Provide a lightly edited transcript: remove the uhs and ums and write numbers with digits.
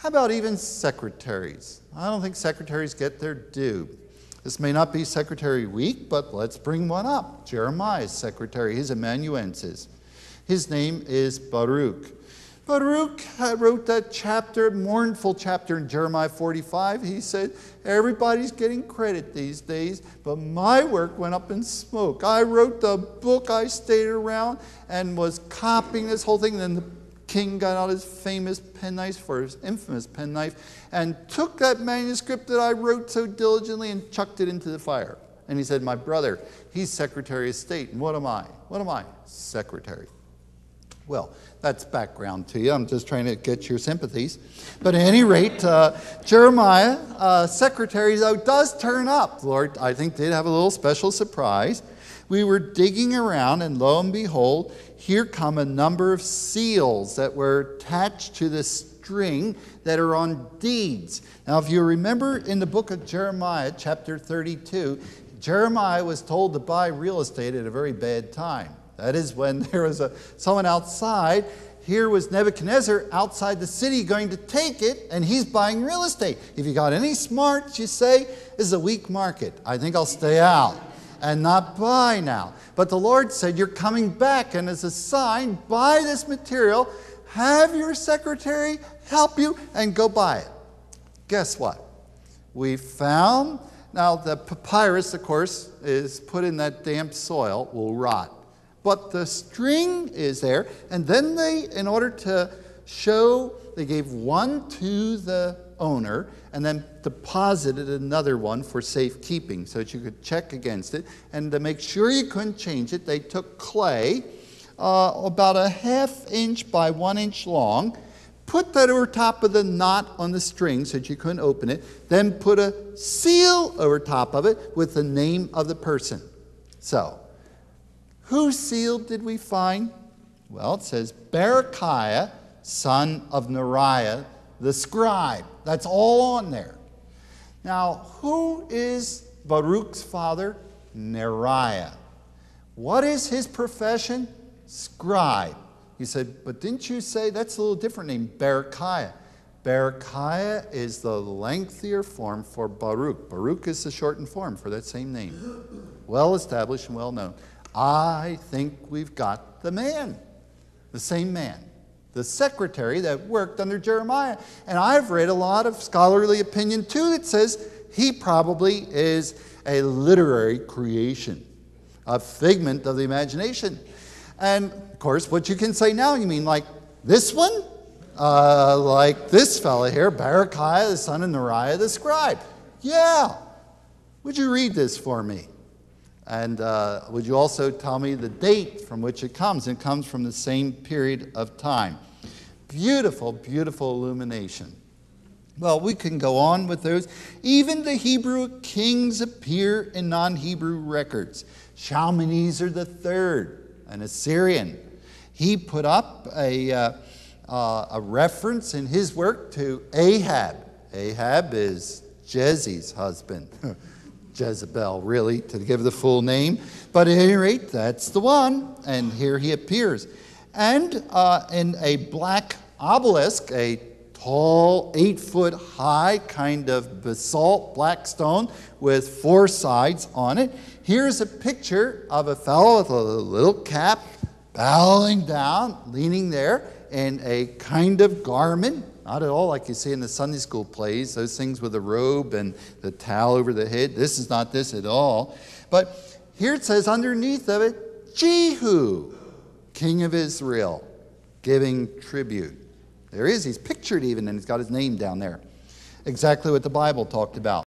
How about even secretaries? I don't think secretaries get their due. This may not be Secretary Week, but let's bring one up. Jeremiah's secretary, his amanuensis. His name is Baruch. Baruch wrote that chapter, mournful chapter in Jeremiah 45. He said, everybody's getting credit these days, but my work went up in smoke. I wrote the book, I stayed around and was copying this whole thing. And then the king got out his famous penknife, for his infamous penknife, and took that manuscript that I wrote so diligently and chucked it into the fire. And he said, my brother, he's Secretary of State. And what am I? What am I? Secretary. Well, that's background to you. I'm just trying to get your sympathies. But at any rate, Jeremiah, secretary, though, does turn up. Lord, I think, did have a little special surprise. We were digging around, and lo and behold, here come a number of seals that were attached to the string that are on deeds. Now, if you remember in the book of Jeremiah, chapter 32, Jeremiah was told to buy real estate at a very bad time. That is when there was someone outside. Here was Nebuchadnezzar outside the city going to take it, and he's buying real estate. If you got any smarts, you say, this is a weak market. I think I'll stay out and not buy now. But the Lord said, you're coming back, and as a sign, buy this material, have your secretary help you, and go buy it. Guess what? We found, now the papyrus, of course, is put in that damp soil, will rot. But the string is there, and then they, in order to show, they gave one to the owner and then deposited another one for safekeeping so that you could check against it. And to make sure you couldn't change it, they took clay, about a 1/2 inch by 1 inch long, put that over top of the knot on the string so that you couldn't open it, then put a seal over top of it with the name of the person. So, whose seal did we find? Well, it says Baruch, son of Neriah, the scribe. That's all on there. Now, who is Baruch's father? Neriah. What is his profession? Scribe. He said, but didn't you say that's a little different name, Baruch? Baruch is the lengthier form for Baruch. Baruch is the shortened form for that same name. Well established and well known. I think we've got the man, the same man, the secretary that worked under Jeremiah. And I've read a lot of scholarly opinion too that says he probably is a literary creation, a figment of the imagination. And of course, what you can say now, you mean like this one? Like this fella here, Baruch, the son of Neriah the scribe. Yeah. Would you read this for me? And would you also tell me the date from which it comes? It comes from the same period of time. Beautiful, beautiful illumination. Well, we can go on with those. Even the Hebrew kings appear in non-Hebrew records. Shalmaneser III, an Assyrian, he put up a reference in his work to Ahab. Ahab is Jeze's husband. Jezebel, really, to give the full name. But at any rate, that's the one. And here he appears. And in a black obelisk, a tall, 8-foot high kind of basalt black stone with 4 sides on it. Here's a picture of a fellow with a little cap, bowing down, leaning there in a kind of garment. Not at all like you see in the Sunday school plays, those things with the robe and the towel over the head. This is not this at all. But here it says underneath of it, Jehu, king of Israel, giving tribute. There he is, he's pictured even, and he's got his name down there. Exactly what the Bible talked about.